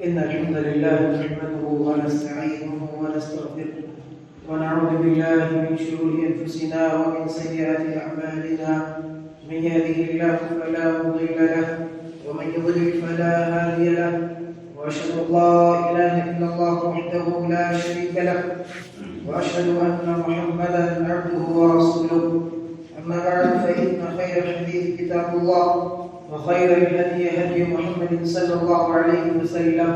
إن الحمد لله نحمده ونستعينه ونستغفره ونعوذ بالله من شرور أنفسنا ومن سيئات أعمالنا من يهده الله فلا مضل له ومن يضلل فلا هادي له وأشهد أن لا إله إلا الله وحده لا شريك له وأشهد أن محمدا عبده ورسوله أما بعد فإن خير الحديث كتاب الله وخير الهدي هدي محمد صلى الله عليه وسلم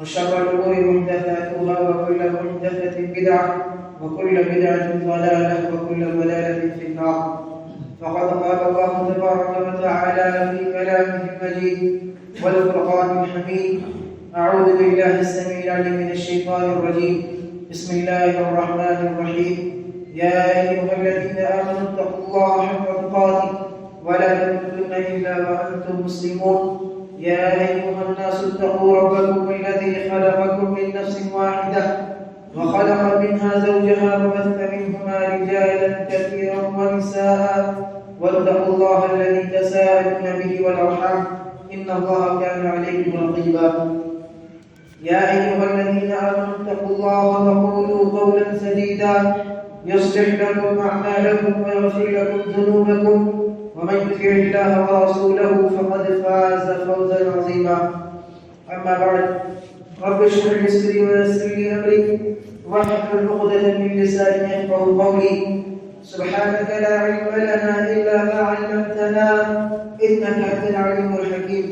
وشر الأمور محدثاتها وكل محدثة بدعة وكل بدعة ضلالة وكل ضلالة في النار. فقد قال الله تبارك وتعالى في كلامه المجيد والفرقان الحميد: أعوذ بالله السميع العليم من الشيطان الرجيم. بسم الله الرحمن الرحيم. يا أيها الذين آمنوا اتقوا الله حق تقاته ولا تموتن إلا وأنتم مسلمون. يا أيها الناس اتقوا ربكم الذي خلقكم من نفس واحدة وخلق منها زوجها وبث منهما رجالا كثيرا ونساء واتقوا الله الذي تساءلون به والأرحام إن الله كان عليكم رقيبا. يا أيها الذين آمنوا اتقوا الله وقولوا قولا سديدا يصلح لكم أعمالكم ويغفر لكم ذنوبكم ومن يطع الله ورسوله فقد فاز فوزا عظيما. أما بعد، رب اشرح لي صدري ويسر لي أمري واحلل عقدة من لساني يفقهوا قولي. سبحانك لا علم لنا إلا ما علمتنا إنك أنت العليم الحكيم.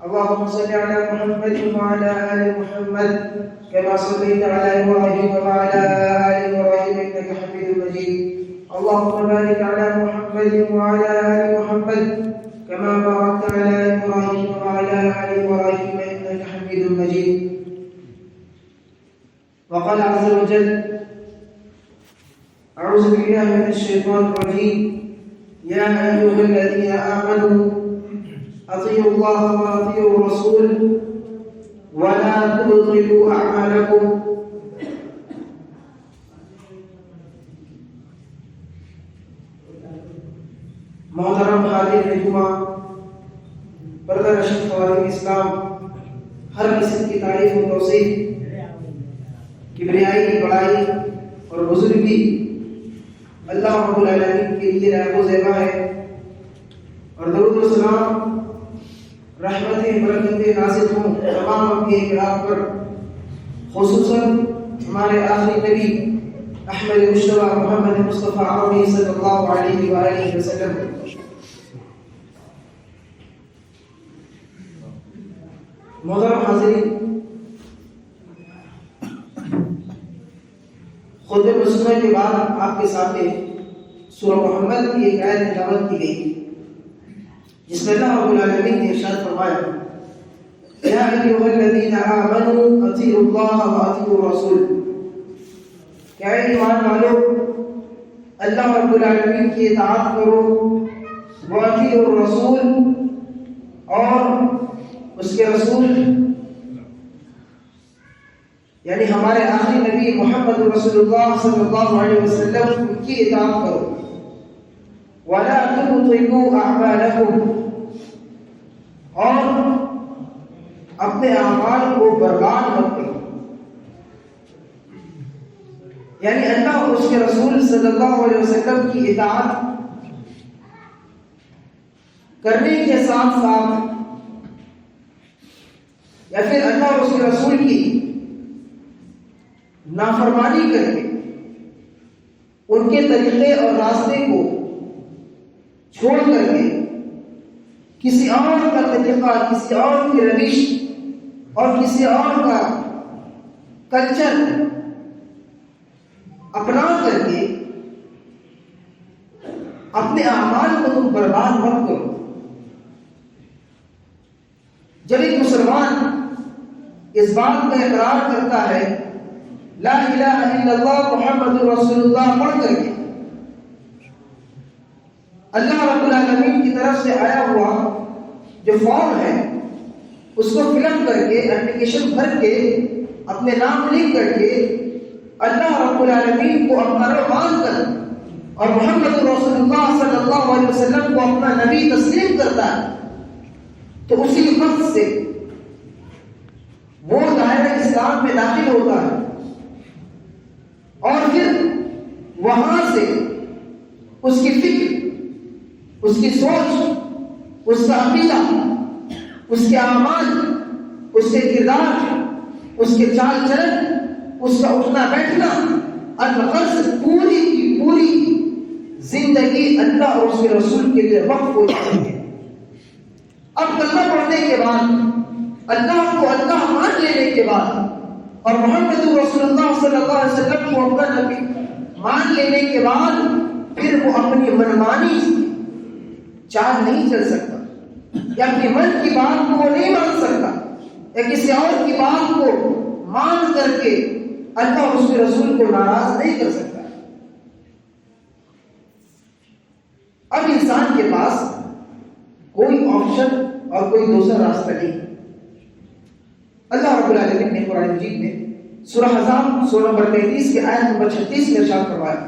اللهم صل على محمد وعلى آل محمد كما صليت على إبراهيم وعلى آل إبراهيم إنك حميد مجيد. محمد وعلى آل محمد كما باركت على إبراهيم وعلى آل إبراهيم إنك حميد مجيد. وقال عز وجل: أعوذ بالله من الشيطان الرجيم. يا أيها الذين آمنوا أطيعوا الله وأطيعوا الرسول ولا تبطلوا أعمالكم. محترم حاضرین جمعہ، پردہ نشین خواتین اسلام، ہر قسم کی تعریف و توصیف، کبریائی، بڑائی اور بزرگی اللہ رب العالمین کے لیے لائق و زیبا ہے، اور درود و سلام رحمتیں برکتیں نازل ہوں تمام انبیاء کرام پر، خصوصاً ہمارے آخری نبی احمد مشتبہ محمد مصطفیٰ عربی صلی اللہ علیہ وآلہ وسلم. محترم حاضرین، خطبہ مسلمہ کے بعد آپ کے سامنے سورہ محمد کی ایک آیت تلاوت کی گئی جس میں اللہ رب العالمین نے ارشاد فرمایا: یا ایھا الذین آمنوا اطیعوا اللہ واطیعوا الرسول. کہ اے ایمان والو، اللہ رب العالمین کی اطاعت کرو، واطیعوا الرسول، اور اس کے رسول یعنی ہمارے آخری نبی محمد رسول اللہ صلی اللہ علیہ وسلم ان کی اطاعت کرو. وَلَا تُبْطِلُوا أَعْمَالَكُمْ، اور اپنے اعمال کو برباد مت کرو. یعنی اللہ اور اس کے رسول صلی اللہ علیہ وسلم کی اطاعت کرنے کے ساتھ ساتھ یا پھر اللہ اور اس کے رسول کی نافرمانی کر کے ان کے طریقے اور راستے کو چھوڑ کر کے کسی اور کا طریقہ، کسی اور کی روش اور کسی اور کا کلچر اپنا کر کے اپنے اعمال کو تم برباد مت کرو. جب ایک مسلمان اس بات کا اقرار کرتا ہے لا الہ الا اللہ محمد رسول اللہ پڑھ کر کے، اللہ رب العالمین کی طرف سے آیا ہوا جو فارم ہے اس کو فل اپ کر کے، اپلیکیشن بھر کے، اپنے نام لکھ کر کے اللہ رب العالمین کو اپنا رب مان کر اور محمد رسول اللہ صلی اللہ علیہ وسلم کو اپنا نبی تسلیم کرتا ہے، تو اسی وقت سے وہ دائرہ اسلام میں داخل ہوتا ہے، اور پھر وہاں سے اس کی فکر، اس کی سوچ، اس کا عقیدہ، اس کے اعمال، اس کے کردار، اس کے چال چلن، اس کا اٹھنا بیٹھنا، الغرض پوری کی پوری زندگی اللہ اور اس کے رسول کے لیے وقف ہو جاتی ہے. اب کلمہ پڑھنے کے بعد، اللہ کو اللہ مان لینے کے بعد اور محمد رسول اللہ صلی اللہ علیہ وسلم کو اپنا نبی مان لینے کے بعد پھر وہ اپنی منمانی چال نہیں چل سکتا، یا اپنی من کی بات کو وہ نہیں مان سکتا، یا کسی اور کی بات کو مان کر کے اللہ اور اس کے رسول کو ناراض نہیں کر سکتا. اب انسان کے پاس کوئی آپشن اور کوئی دوسرا راستہ نہیں. اللہ رب العالمین نے قرآن مجید میں سورہ احزاب سورہ نمبر 33 کے آیت نمبر 36 میں ارشاد فرمایا: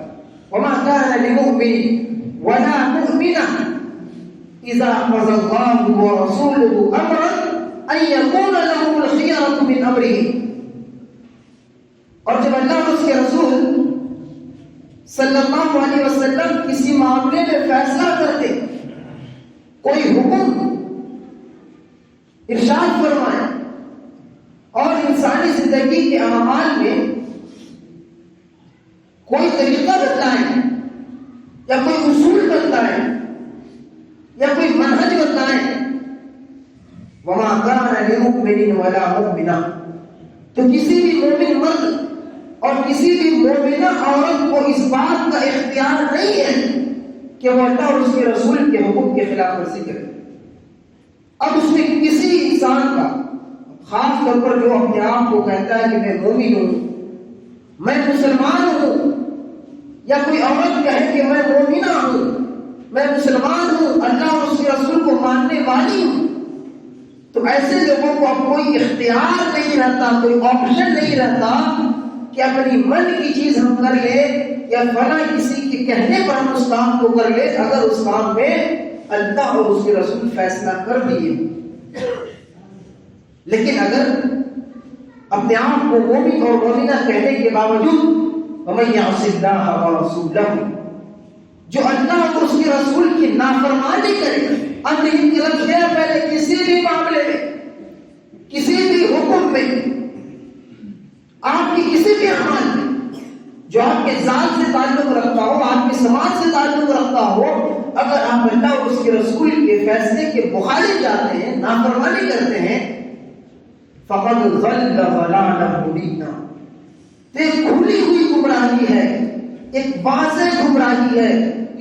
وَمَا كَانَ لِمُؤْمِنٍ وَلَا مُؤْمِنَةٍ إِذَا قَضَى اللَّهُ وَرَسُولُهُ أَمْرًا أَن يَكُونَ لَهُمُ الْخِيَرَةُ مِنْ أَمْرِهِ. اور جب اللہ اور اس کے رسول صلی اللہ علیہ وسلم کسی معاملے میں فیصلہ کرتے، کوئی حکم ارشاد فرمائے اور انسانی زندگی کے اعمال میں کوئی طریقہ بتلائیں یا کوئی اصول بتلائیں یا کوئی منہج بتلائیں، وَمَا كَانَ لِمُؤْمِنٍ وَلَا مُؤْمِنَةٍ، تو کسی بھی مومن مرد اور کسی بھی مومنہ عورت کو اس بات کا اختیار نہیں ہے کہ وہ اللہ اور اس کے رسول کے حکم کے خلاف ورزی کرے. اب اس میں کسی انسان کا، خاص طور پر جو اپنے آپ کو کہتا ہے کہ میں مومن ہوں، میں مسلمان ہوں، یا کوئی عورت کہے کہ میں مومنہ ہوں، میں مسلمان ہوں، اللہ اور اس کے رسول کو ماننے والی ہوں، تو ایسے لوگوں کو اب کوئی اختیار نہیں رہتا، کوئی آپشن نہیں رہتا کہ اپنی من کی چیز ہم کر لے یا فلاں کسی کے کہنے پر ہم اس کام کو کر لے اگر اس کام میں اللہ اور اس کے رسول فیصلہ کر دیے. لیکن اگر اپنے آپ کو مومن اور مومنہ کہنے کے باوجود وَمَن يَعْصِ اللَّهَ وَرَسُولَهُ، جو اللہ اور اس کے رسول کی نافرمانی کرے، امر کی لفظ ہے پہلے کسی بھی معاملے میں، کسی بھی حکم میں، آپ کی کسی بھی عمل میں جو آپ کے ذات سے تعلق رکھتا ہو، آپ کے سماج سے تعلق رکھتا ہو، اگر آپ اللہ اور اس کے رسول کے فیصلے کے مخالف جاتے ہیں، نافرمانی کرتے ہیں، فقد ضل ضلالا مبینا، تو ایک کھلی ہوئی گمراہی ہے، ایک واضح گمراہی ہے.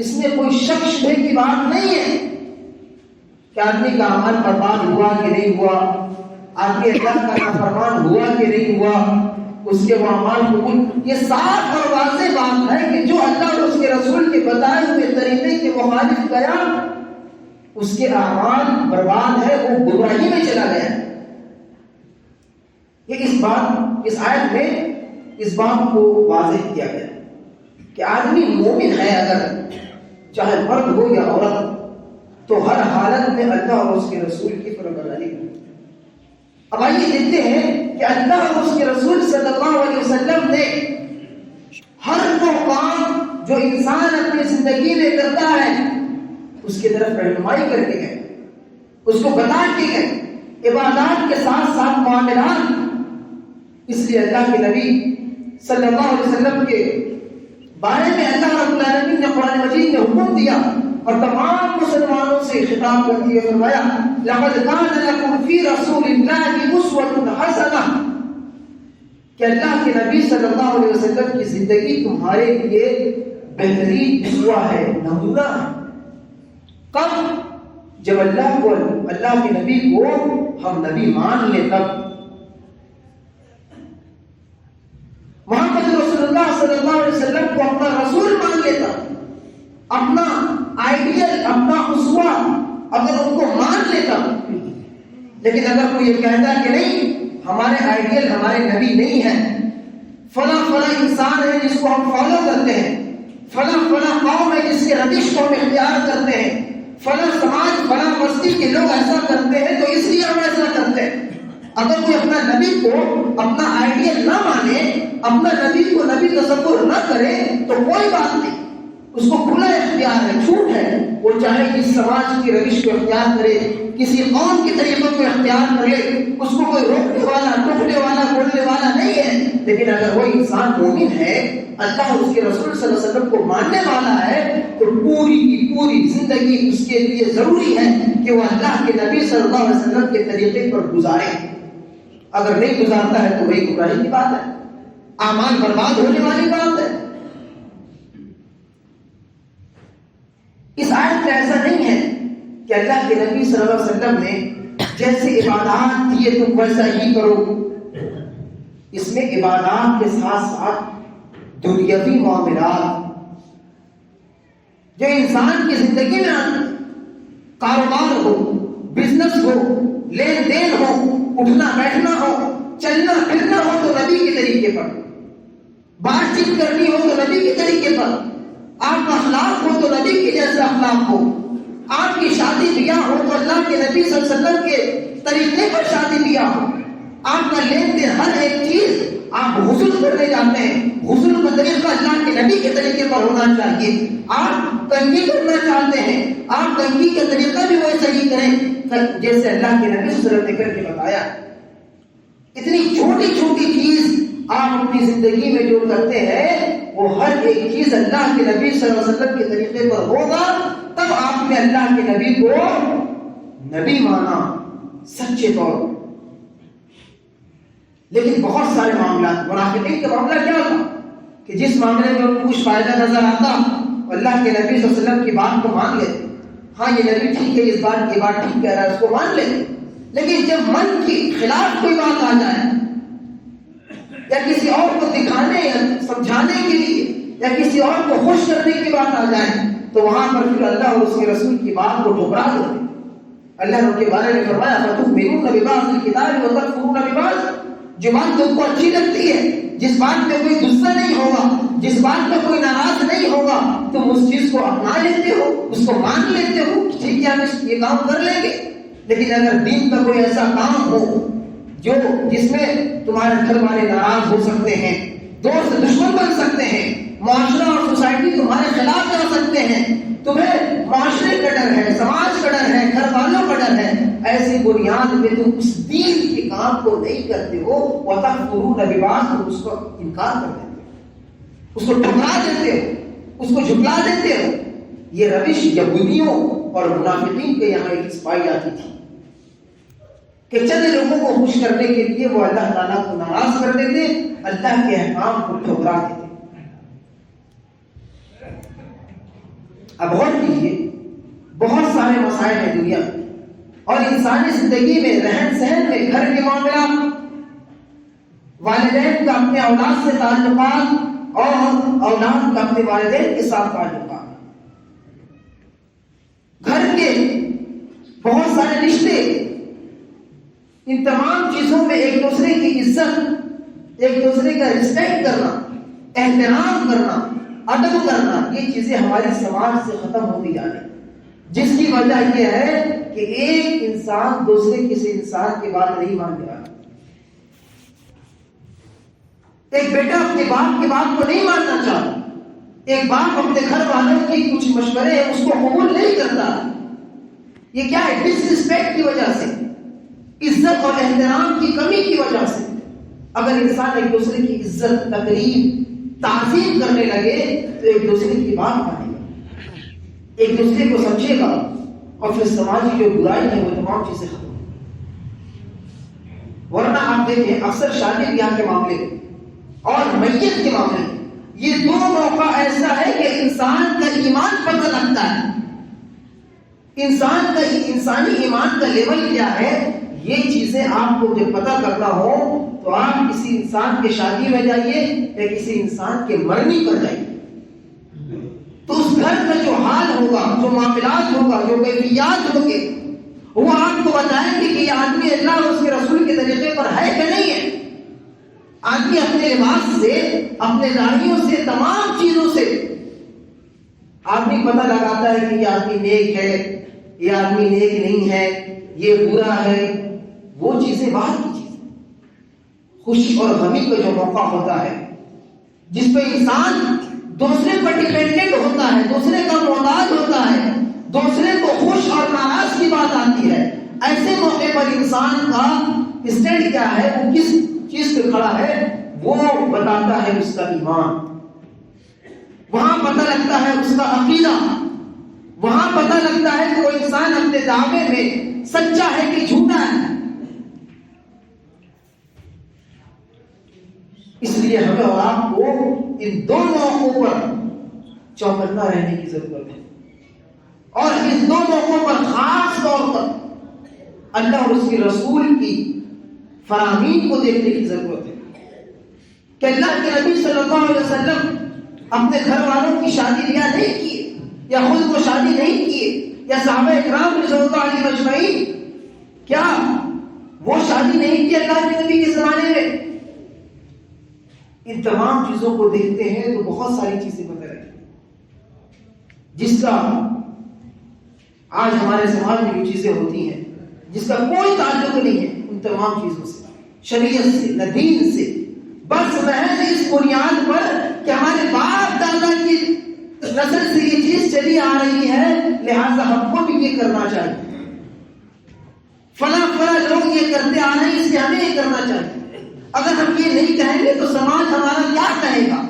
اس میں کوئی شک شبہ کی بات نہیں ہے کہ آدمی کا عمل برباد ہوا کہ نہیں ہوا، آدمی اللہ کا نافرمان ہوا کہ نہیں ہوا، اس کے وہ اعمال قبول. یہ صاف اور واضح بات ہے کہ جو اللہ اور اس کے رسول کے بتائے ہوئے طریقے کے مخالف گیا اس کے اعمال برباد ہے، وہ گمراہی میں چلا گیا. یہ اس آیت میں اس بات کو واضح کیا گیا کہ آدمی مومن ہے اگر چاہے مرد ہو یا عورت تو ہر حالت میں اللہ اور اس کے رسول کی فرمانبرداری کرے. اب آئیے دیکھتے ہیں کہ اللہ اور اس کے رسول صلی اللہ علیہ وسلم نے ہر وہ کام جو انسان اپنی زندگی میں کرتا ہے اس کی طرف رہنمائی کر کے گئے، اس کو بتا کے گئے، عبادات کے ساتھ ساتھ معاملات. اس لیے اللہ کے نبی صلی اللہ علیہ وسلم کے بارے میں اللہ رب العالمین نے قرآن مجید میں حکم دیا اور تمام مسلمانوں سے خطاب کرتے ہوئے فرمایا لقد كان لكم في رسول الله اسوة حسنة، کہ اللہ کے نبی صلی اللہ علیہ وسلم کی زندگی تمہارے لیے بہترین اسوہ ہے، نمونہ ہے. کب؟ جب اللہ کے نبی کو ہم نبی مان لیں تب. محمد رسول اللہ صلی اللہ علیہ وسلم کو اپنا رسول مان لیتا، اپنا آئیڈیل، اپنا اسوہ اگر ان کو مان لیتا. لیکن اگر کوئی یہ کہتا کہ نہیں ہمارے آئیڈیل ہمارے نبی نہیں ہے، فلاں انسان ہے جس کو ہم فالو کرتے ہیں، فلاں قوم ہے جس کے روش کو ہم اختیار کرتے ہیں، فلاں سماج فلاں بستی کے لوگ ایسا کرتے ہیں تو اس لیے ہم ایسا کرتے ہیں. اگر کوئی اپنا نبی کو اپنا آئیڈیل نہ مانے، اپنا نبی کو نبی تصور نہ کرے تو کوئی بات نہیں، اس کو کھلا اختیار ہے، چھوٹ ہے. وہ چاہے کس سماج کی روش کو اختیار کرے، کسی قوم کے طریقوں کو اختیار کرے، اس کو کوئی روکنے والا، ٹوکنے والا، بولنے والا نہیں ہے. لیکن اگر وہ انسان مومن ہے، اللہ اور اس کے رسول صلی اللہ علیہ وسلم کو ماننے والا ہے، تو پوری کی پوری زندگی اس کے لیے ضروری ہے کہ وہ اللہ کے نبی صلی اللہ علیہ وسلم کے طریقے پر گزارے. اگر نہیں گزارتا ہے تو وہی گمراہی کی بات ہے، اعمال برباد ہونے والی بات ہے. اس آیت میں ایسا نہیں ہے کہ اللہ کے نبی صلی اللہ علیہ وسلم نے جیسے عبادات دیے تم ویسا ہی کرو. اس میں عبادات کے ساتھ ساتھ دنیاوی معاملات جو انسان کی زندگی میں آتے، کاروبار ہو، بزنس ہو، لین دین ہو، اٹھنا بیٹھنا ہو، چلنا پھرنا ہو تو نبی کے طریقے پر، بات چیت کرنی ہو تو نبی کے طریقے پر، آپ کا اخلاق ہو تو نبی کے جیسا اخلاق ہو، آپ کی شادی بیاہ ہو تو اللہ کے نبی صلی اللہ علیہ وسلم کے طریقے پر شادی بیاہ ہو. آپ کا لین دین ہر ایک چیز، آپ غسل کرنے جاتے ہیں، غسل کا طریقہ اللہ کے نبی کے طریقے پر ہونا چاہیے. آپ کنگھی کرنا چاہتے ہیں، آپ کنگھی کا طریقہ بھی ویسا ہی کریں جیسے اللہ کے نبی صلی اللہ علیہ وسلم نے کر کے بتایا. اتنی چھوٹی چھوٹی چیز آپ اپنی زندگی میں جو کرتے ہیں وہ ہر ایک چیز اللہ کے نبی صلی اللہ علیہ وسلم کے طریقے پر ہوگا، تب آپ نے اللہ کے نبی کو نبی مانا سچے طور پر. لیکن بہت سارے معاملات، منافقین کا معاملہ کیا تھا کہ جس معاملے میں ان کو کچھ فائدہ نظر آتا اور اللہ کے نبی صلی اللہ علیہ وسلم کی بات کو مان لیتے، ہاں یہ نبی ٹھیک ہے، یہ بات ٹھیک کہہ رہا ہے، اس کو مان لیتے. لیکن جب من کے خلاف کوئی بات آ جائے یا کسی اور کو دکھانے یا سمجھانے کے لیے یا کسی اور کو خوش کرنے کی بات آ جائے تو وہاں پر پھر اللہ اور اس کے رسول کی بات کو ٹھکرا دیتے. اللہ نے ان کے بارے میں فرمایا فَتُؤْمِنُونَ بِبَعْضِ الْكِتَابِ وَتَكْفُرُونَ بِبَعْضٍ. جو بات تم کو اچھی لگتی ہے، جس بات پہ کوئی غصہ نہیں ہوگا، جس بات پہ کوئی ناراض نہیں ہوگا، تم اس چیز کو اپنا لیتے ہو، اس کو مان لیتے ہو کہ ٹھیک ہے ہم یہ کام کر لیں گے. لیکن اگر دین کا کوئی ایسا کام ہو جس میں تمہارے گھر والے ناراض ہو سکتے ہیں، دوست دشمن بن سکتے ہیں، معاشرہ اور سوسائٹی تمہارے خلاف جا سکتے ہیں، تمہیں معاشرے کا ڈر ہے، سماج کا ڈر ہے، گھر والوں کا ڈر ہے، ایسی بنیاد پہ تم اس دین کے کام کو نہیں کرتے ہو، وَتَكْفُرُونَ بِبَعْضٍ، تم اس کو انکار کر دیتے ہو، اس کو ٹھکرا دیتے ہو، اس کو جھٹلا دیتے ہو. یہ روش یہودیوں اور منافقین کے یہاں ایک پائی جاتی تھی کہ چند لوگوں کو خوش کرنے کے لیے وہ اللہ تعالیٰ کو ناراض کر دیتے، اللہ کے احکام کو ٹھکرا دیتے. اب غور کیجیے، بہت سارے مسائل ہیں دنیا میں اور انسانی زندگی میں، رہن سہن میں، گھر کے معاملات، والدین کا اپنے اولاد سے تعلقات اور اولاد کا اپنے والدین کے ساتھ تعلقات، گھر کے بہت سارے رشتے، ان تمام چیزوں میں ایک دوسرے کی عزت، ایک دوسرے کا رسپیکٹ کرنا، احترام کرنا، ادب کرنا، یہ چیزیں ہمارے سماج سے ختم ہوتی جا رہی، جس کی وجہ یہ ہے کہ ایک انسان دوسرے کسی انسان کی بات نہیں مان رہا. ایک بیٹا اپنے باپ کی بات کو نہیں ماننا چاہتا، ایک باپ اپنے گھر والوں کی کچھ مشورے ہیں اس کو قبول نہیں کرتا. یہ کیا ہے؟ ڈس رسپیکٹ کی وجہ سے، عزت اور احترام کی کمی کی وجہ سے. اگر انسان ایک دوسرے کی عزت، تقریب، تعظیم کرنے لگے تو ایک دوسرے کی بات مانے گا، ایک دوسرے کو سمجھے گا اور پھر سماجی جو برائی ہے وہ تمام چیزیں ختم. ورنہ آپ دیکھیں اکثر شادی بیاہ کے معاملے میں اور میت کے معاملے میں یہ دو موقع ایسا ہے کہ انسان کا ایمان پتہ لگتا ہے، انسان کا انسانی ایمان کا لیول کیا ہے. یہ چیزیں آپ کو جب پتہ کرنا ہو تو آپ کسی انسان کے شادی میں جائیے یا کسی انسان کے مرنی پر جائیے، تو اس گھر کا جو حال ہوگا، جو معاملات ہوگا، جو کیفیات ہوں گے، وہ آپ کو بتائیں گے کہ یہ آدمی اللہ اور اس کے رسول کے طریقے پر ہے کہ نہیں ہے. آدمی اپنے لباس سے، اپنے داڑھیوں سے، تمام چیزوں سے آدمی پتہ لگاتا ہے کہ یہ آدمی نیک ہے، یہ آدمی نیک نہیں ہے، یہ برا ہے. وہ چیزیں بعد کی چیزیں، خوشی اور غمی کا جو موقع ہوتا ہے جس پہ انسان دوسرے پر ڈیپینڈنٹ ہوتا ہے، دوسرے کا محتاج ہوتا ہے، دوسرے کو خوش اور ناراض کی بات آتی ہے، ایسے موقع پر انسان کا اسٹینڈ کیا ہے، وہ کس چیز پہ کھڑا ہے، وہ بتاتا ہے اس کا ایمان. وہاں پتہ لگتا ہے اس کا عقیدہ، وہاں پتہ لگتا ہے کہ وہ انسان اپنے دعوے میں سچا ہے کہ جھوٹا ہے. اس لیے ہمیں اور آپ کو ان دو موقعوں پر چوکنا رہنے کی ضرورت ہے، اور ان دو موقعوں پر خاص طور پر اللہ اور اس کے رسول کی فرامین کو دیکھنے کی ضرورت ہے کہ اللہ کے نبی صلی اللہ علیہ وسلم اپنے گھر والوں کی شادی بیاہ نہیں کیے، یا خود کو شادی نہیں کیے، یا صحابہ اکرام رضوان اللہ علیہم اجمعین کیا وہ شادی نہیں کی اللہ کے نبی کے زمانے میں. ان تمام چیزوں کو دیکھتے ہیں تو بہت ساری چیزیں پتہ لگتی جس کا آج ہمارے سماج میں جو چیزیں ہوتی ہیں جس کا کوئی تعلق نہیں ہے ان تمام چیزوں سے، شریعت سے، نہ دین سے، بس محض اس بنیاد پر کہ ہمارے باپ دادا کی نسل سے یہ چیز چلی آ رہی ہے لہذا ہم کو بھی یہ کرنا چاہیے، فلاں لوگ یہ کرتے آ رہے ہیں اس لیے ہمیں یہ کرنا چاہیے. اگر ہم یہ نہیں کہیں گے تو سماج ہمارا کیا کہے گا،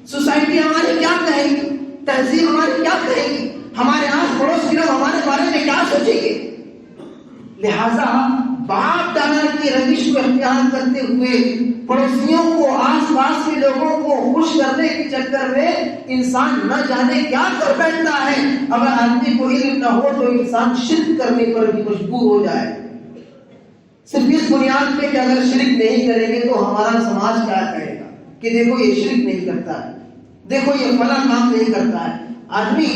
سوسائٹی ہماری کیا کہے گی، تہذیب ہماری کیا کہے گی، ہمارے آس پڑوس کے لوگ ہمارے بارے میں کیا سوچیں گے. لہذا باپ دادا کی روش کو اختیار کرتے ہوئے پڑوسیوں کو، آس پاس کے لوگوں کو خوش کرنے کے چکر میں انسان نہ جانے کیا کر بیٹھتا ہے. اگر آدمی کو علم نہ ہو تو انسان شرک کرنے پر بھی مجبور ہو جائے. صرف اس بنیاد پہ کہ اگر شرک نہیں کریں گے تو ہمارا سماج کیا کہے گا کہ دیکھو یہ شرک نہیں کرتا ہے, دیکھو یہ فلاں کام نہیں کرتا ہے. آدمی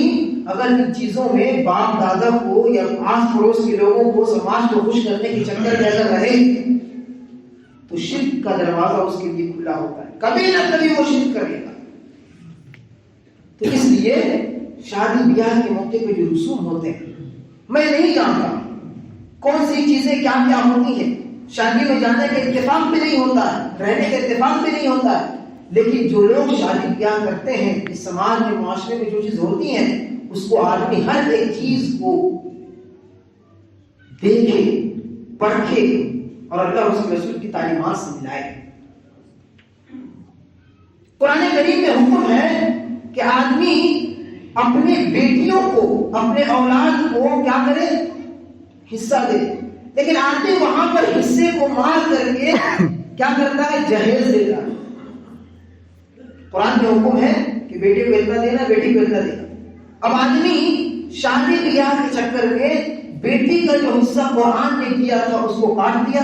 اگر ان چیزوں میں باپ دادا کو یا آس پڑوس کے لوگوں کو, سماج کو خوش کرنے کے چکر میں اگر رہے تو شرک کا دروازہ اس کے لیے کھلا ہوتا ہے, کبھی نہ کبھی وہ شرک کرے گا. تو اس لیے شادی بیاہ کے موقع پہ جو رسوم ہوتے ہیں, میں نہیں جانتا کون سی چیزیں کیا کیا ہوتی ہیں. شادی میں جانے کا اتفاق بھی نہیں ہوتا ہے, رہنے کا اتفاق بھی نہیں ہوتا ہے, لیکن جو لوگ شادی بیاہ کرتے ہیں اس سماج کے معاشرے میں جو چیز ہوتی ہیں اس کو آدمی ہر ایک چیز کو دیکھے, پرکھے اور اللہ اس کے رسول کی تعلیمات سے ملائے. قرآن کریم میں حکم ہے کہ آدمی اپنے بیٹیوں کو, اپنے اولاد کو کیا کرے, حصہ دے. لیکن آدمی وہاں پر حصے کو مار کر کے کیا کرتا ہے, جہیز دیتا ہے. قرآن میں حکم ہے کہ بیٹے کو اتنا دینا, بیٹی کو اتنا دینا. اب آدمی شادی بیاہ کے چکر میں بیٹی کا جو حصہ قرآن نے کیا تھا اس کو کاٹ دیا,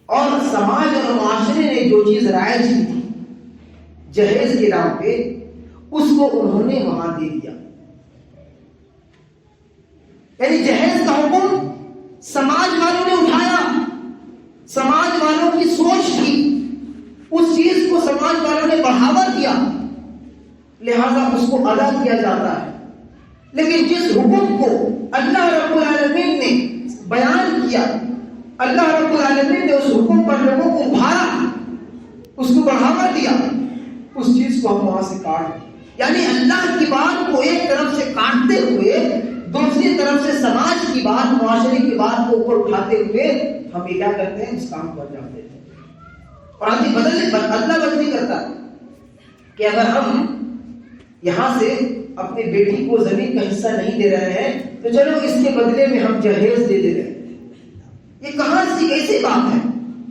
اور سماج اور معاشرے نے جو چیز رائج کی تھی جہیز کے نام پہ اس کو انہوں نے وہاں دے دیا. یعنی جہیز کا حکم سماج والوں نے اٹھایا, سماج والوں کی سوچ تھی, اس چیز کو سماج والوں نے بڑھاوا دیا, لہذا اس کو ادا کیا جاتا ہے. لیکن جس حکم کو اللہ رب العالمین نے بیان کیا, اللہ رب العالمین نے اس حکم پر لوگوں کو ابھارا, اس کو بڑھاوا دیا, اس چیز کو ہم وہاں سے کاٹ دیا. یعنی اللہ کی بات کو ایک طرف سے کاٹتے ہوئے دوسری طرف سے سماج کی بات, معاشرے کی بات کو اوپر اٹھاتے ہوئے ہم یہ کیا کرتے ہیں, اس کام کو انجام دیتے ہیں. اور آدمی اللہ بدلی کرتا کہ اگر ہم یہاں سے اپنی بیٹی کو زمین کا حصہ نہیں دے رہے ہیں تو چلو اس کے بدلے میں ہم جہیز دے رہے ہیں. یہ کہاں سی کیسی بات ہے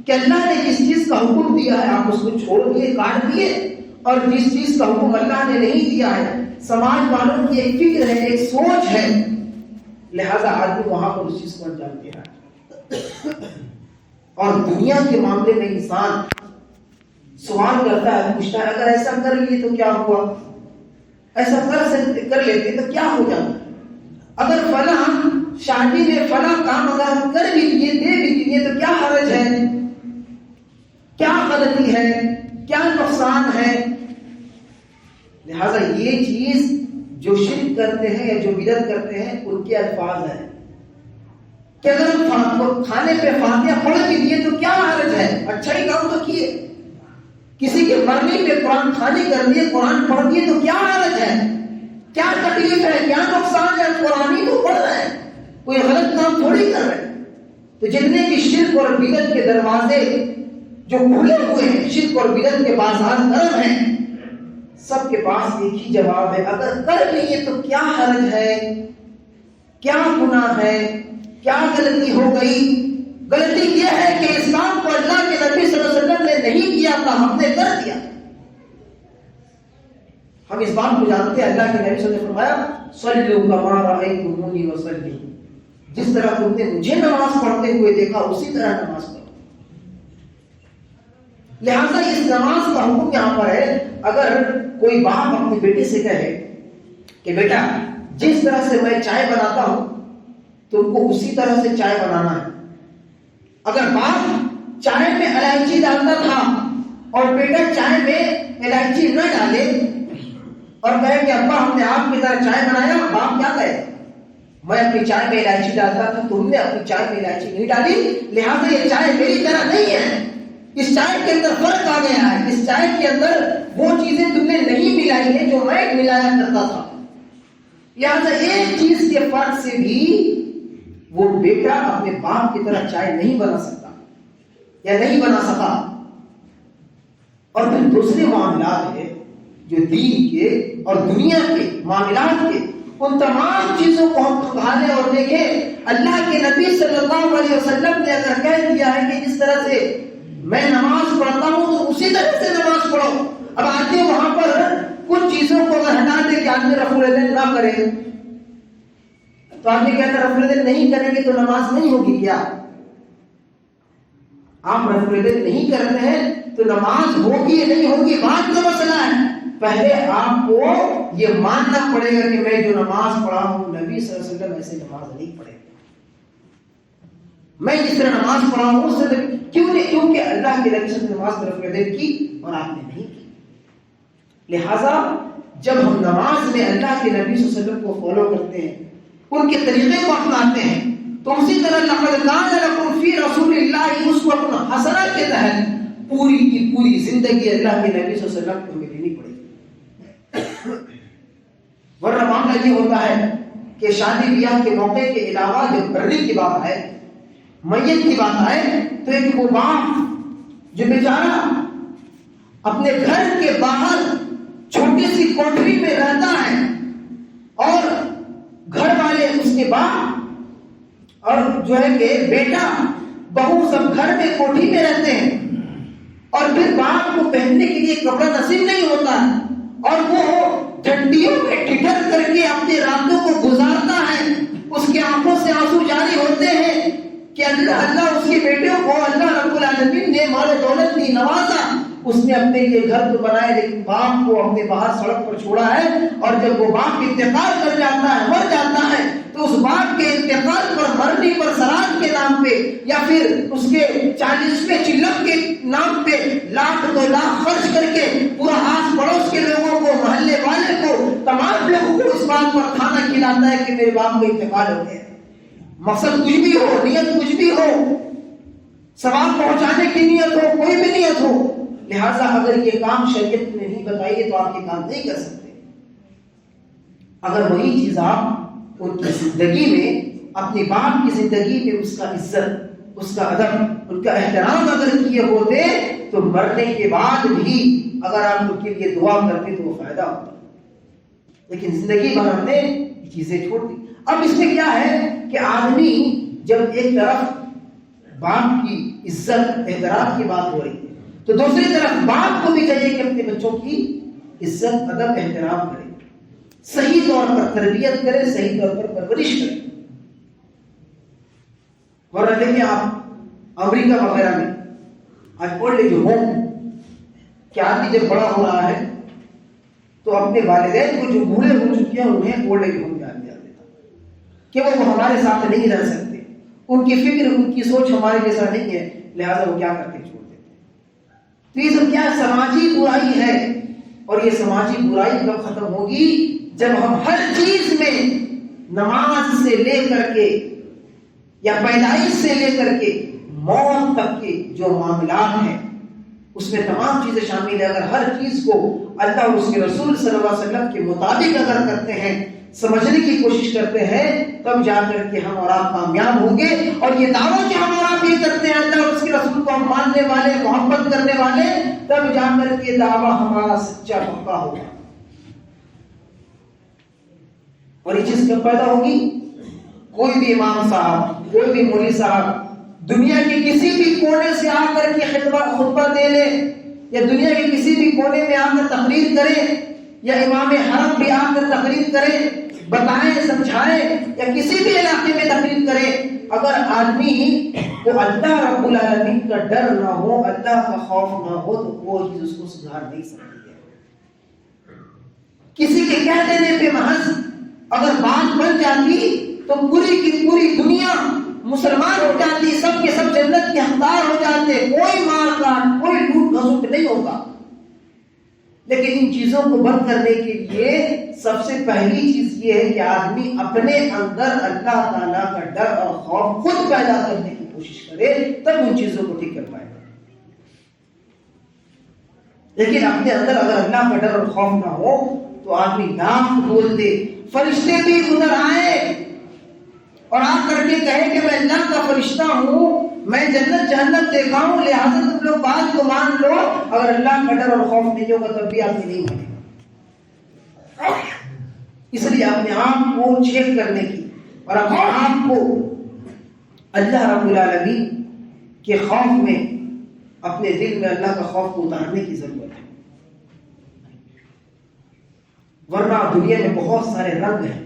کہ اللہ نے جس چیز کا حکم دیا ہے آپ اس کو چھوڑ دیے, کاٹ دیے, اور جس چیز کا حکم اللہ نے نہیں دیا ہے سماج والوں کی ایک فکر ہے, ایک سوچ ہے, لہذا آدمی وہاں پر اس چیز کو انجام دے رہا ہے. اور دنیا کے معاملے میں انسان سوال کرتا ہے, پوچھتا ہے اگر ایسا کر لیے تو کیا ہوا, ایسا کر لیتے تو کیا ہو جاتا, اگر فلاں شادی میں فلاں کام اگر ہم کر بھی دیے, دے بھی دیے تو کیا حرج ہے, کیا غلطی ہے, کیا نقصان ہے. لہذا یہ چیز جو شرک کرتے ہیں یا جو بدعت کرتے ہیں ان کے الفاظ ہیں کہ اگر ہم کھانے پہ فاتحہ پڑھ بھی دیے تو کیا حرج ہے, اچھا ہی کام تو کیے. کسی کے مرنے پہ قرآن خوانی کر دیے, قرآن پڑھ دیے تو کیا حرج ہے, کیا تکلیف ہے, کیا نقصان ہے, قرآن ہی تو پڑھ رہے ہیں, کوئی غلط کام تھوڑی کر رہے ہیں. تو جتنے بھی شرک اور بدعت کے دروازے جو کھلے ہوئے ہیں, شرک اور بدعت کے بازار گرم ہیں, سب کے پاس ایک ہی جواب ہے, اگر کر لیے تو کیا حرج ہے, کیا گناہ ہے, کیا غلطی ہو گئی. غلطی یہ ہے کہ اسلام کو اللہ کے نبی صلی اللہ علیہ وسلم نے نہیں کیا تھا, ہم نے کر دیا. ہم اس بات کو جانتے ہیں, اللہ کے نبی صلی اللہ علیہ وسلم نے فرمایا صلوا کما رأیتمونی وصلوا, جس طرح تم نے مجھے نماز پڑھتے ہوئے دیکھا اسی طرح نماز پڑھو. لہذا اس نماز کا حکم یہاں پر ہے. اگر کوئی باپ اپنی بیٹی سے کہے کہ بیٹا جس طرح سے میں چائے بناتا ہوں تم کو اسی طرح سے چائے بنانا ہے. اگر باپ چائے میں الائچی ڈالتا تھا اور بیٹا چائے میں الائچی نہ ڈالے اور کہے کہ ابا ہم نے آپ کی طرح چائے بنایا, باپ کیا کہے, میں اپنی چائے میں الائچی ڈالتا تھا, تم نے اپنی چائے میں الائچی نہیں ڈالی, لہٰذا یہ چائے میری طرح نہیں ہے, اس چائے کے اندر فرق آ گیا ہے, اس چائے کے اندر وہ چیزیں تم نے نہیں ملائی ہیں جو میں ملایا کرتا تھا. لہٰذا ایک چیز کے فرق سے بھی وہ بیٹا اپنے باپ کی طرح چائے نہیں بنا سکتا یا نہیں بنا سکا. اور پھر دوسرے معاملات ہیں جو دین کے اور دنیا کے معاملات کے, ان تمام چیزوں کو ہم سنبھالیں اور دیکھیں. اللہ کے نبی صلی اللہ علیہ وسلم نے اگر کہہ دیا ہے کہ جس طرح سے میں نماز پڑھتا ہوں تو اسی طرح سے نماز پڑھو, اب آدمی وہاں پر کچھ چیزوں کو اگر ہٹا دے کہ آدمی رفع الیدین نہ کرے تو آدمی کہتا ہے رفع الیدین نہیں کریں گے تو نماز نہیں ہوگی کیا؟ آپ رفع الیدین نہیں کرتے ہیں تو نماز ہوگی یا نہیں ہوگی بات کا مسئلہ ہے. پہلے آپ کو یہ ماننا پڑے گا کہ میں جو نماز پڑھا ہوں نبی صلی اللہ علیہ وسلم ایسے نماز نہیں پڑھے. میں جس طرح نماز پڑھا ہوں اس طرح کیوں نہیں؟ کیونکہ اللہ کے نبی صلی اللہ علیہ وسلم نماز پر رفع الیدین کی اور آپ نے نہیں کی. لہذا جب ہم نماز میں اللہ کے نبی صلی اللہ علیہ وسلم کو فالو کرتے ہیں، ان کے طریقے کو اپناتے ہیں، تو اسی طرح لقد کان لکم فی رسول اللہ اسوۃ حسنہ کے تحت پوری کی پوری زندگی اللہ کے نبی صلی اللہ علیہ وسلم کو ہمیں دینی پڑے گی. ورنہ معاملہ یہ ہوتا ہے کہ شادی بیاہ کے موقع کے علاوہ جب مرنے کی بات آئے، میت کی بات آئے، تو ایک وہ باپ جو بیچارہ اپنے گھر کے باہر چھوٹی سی کوٹری میں رہتا ہے اور گھر والے اس کے باپ اور جو ہے کہ بیٹا بہو سب گھر میں کوٹھی میں رہتے ہیں، اور پھر باپ کو پہننے کے لیے کپڑا نصیب نہیں ہوتا اور وہ ٹھنڈیوں میں ٹھٹر کر کے اپنی راتوں کو گزارتا ہے. اس کی آنکھوں سے آنسو جاری ہوتے ہیں کہ اللہ اس کے بیٹے کو اللہ رب العالمین نے مال و دولت دی، نوازا. اس نے اپنے لیے گھر تو بنائے لیکن باپ کو اپنے باہر سڑک پر چھوڑا ہے. اور جب وہ باپ انتقال کر جاتا ہے، مر جاتا ہے، تو اس باپ کے انتقال پر، مرنے پر سرات کے نام پہ یا پھر اس کے 40ویں چلم کے نام پہ لاکھ 2 لاکھ خرچ کر کے پورا آس پڑوس کے لوگوں کو، محلے والے کو، تمام لوگوں کو اس بات پر کھانا کھلاتا ہے کہ میرے باپ کا انتقال ہو گیا. مقصد کچھ بھی ہو، نیت کچھ بھی ہو، ثواب پہنچانے کی نیت ہو، کوئی بھی نیت ہو، لہٰذا اگر یہ کام شریعت نے نہیں بتائی تو آپ یہ کام نہیں کر سکتے. اگر وہی چیز آپ ان کی زندگی میں، اپنی باپ کی زندگی میں اس کا عزت، اس کا ادب، ان کا احترام اگر کیے ہوتے تو مرنے کے بعد بھی اگر آپ ان کے لیے دعا کرتے تو وہ فائدہ ہوتا. لیکن زندگی بھر ہم نے یہ چیزیں چھوڑ دی. اب اس میں کیا ہے کہ آدمی جب ایک طرف باپ کی عزت احترام کی بات ہو رہی ہے تو دوسری طرف باپ کو بھی چاہیے کہ اپنے بچوں کی عزت ادب احترام کرے، صحیح طور پر تربیت کرے، صحیح طور پر پرورش کرے. ورنہ دیکھیں آپ امریکہ وغیرہ میں آج اولڈ ایج ہوم کہ آدمی جب بڑا ہو رہا ہے تو اپنے والدین کو جو بوڑھے ہو چکے ہیں انہیں اولڈ ایج ہوم میں آدمی دیتا کہ وہ ہمارے ساتھ نہیں رہ سکتے، ان کی فکر، ان کی سوچ ہمارے جیسا نہیں ہے، لہٰذا وہ کیا کرتے چھوڑ دیتے. تو یہ سب کیا سماجی برائی ہے. اور یہ سماجی برائی کب ختم ہوگی؟ جب ہم ہر چیز میں نماز سے لے کر کے یا پیدائش سے لے کر کے موت تک کے جو معاملات ہیں اس میں تمام چیزیں شامل ہیں. اگر ہر چیز کو اللہ اور اس کے رسول صلی اللہ علیہ وسلم کے مطابق اگر کرتے ہیں، سمجھنے کی کوشش کرتے ہیں، تب جا کر کے ہم اور آپ کامیاب ہوں گے. اور یہ دعویٰ کہ ہم اور آپ یہ کرتے ہیں اللہ اور اس کے رسول کو ہم ماننے والے، محبت کرنے والے، تب جا کر کے دعویٰ ہمارا سچا پکا ہوگا. اور یہ چیز کب پیدا ہوگی؟ کوئی بھی امام صاحب، کوئی بھی مولوی صاحب دنیا کے کسی بھی کونے سے آ کر کے خطبہ دے لے، یا دنیا کے کسی بھی کونے میں آ کر تقریر کرے، یا امام حرم بھی آ کر تقریر کرے، بتائیں، سمجھائیں، یا کسی بھی علاقے میں تقریر کرے، اگر آدمی کو اللہ رب العالمین کا ڈر نہ ہو، اللہ کا خوف نہ ہو، تو وہ چیز اس کو سدھار نہیں سکتی ہے. کسی کے کہہ دینے پہ محض اگر بات بن جاتی تو پوری کی پوری دنیا مسلمان ہو جاتی، سب کے سب جنت کے حقدار ہو جاتے، کوئی مار کاٹ، کوئی لوٹ کھسوٹ نہیں ہوگا. لیکن ان چیزوں کو بند کرنے کے لیے سب سے پہلی چیز یہ ہے کہ آدمی اپنے اندر اللہ تعالیٰ کا ڈر اور خوف خود پیدا کرنے کی کوشش کرے، تب ان چیزوں کو ٹھیک کر پائے گا. لیکن اپنے اندر اگر اللہ کا ڈر اور خوف نہ ہو تو آدمی لاکھ بول دے، فرشتے بھی ادھر آئے اور آ کر کے کہے کہ میں اللہ کا فرشتہ ہوں، میں جنت جہنم دیکھا ہوں، لہٰذا تم لوگ بات کو مان لو. اگر اللہ کا ڈر اور خوف نہیں ہوگا تب بھی آدمی نہیں مانے گا. اس لیے اپنے آپ کو چیک کرنے کی اور اپنے آپ کو اللہ رب العالمین کے خوف میں، اپنے دل میں اللہ کا خوف کو اتارنے کی ضرورت ہے. ورنہ دنیا میں بہت سارے رنگ ہیں،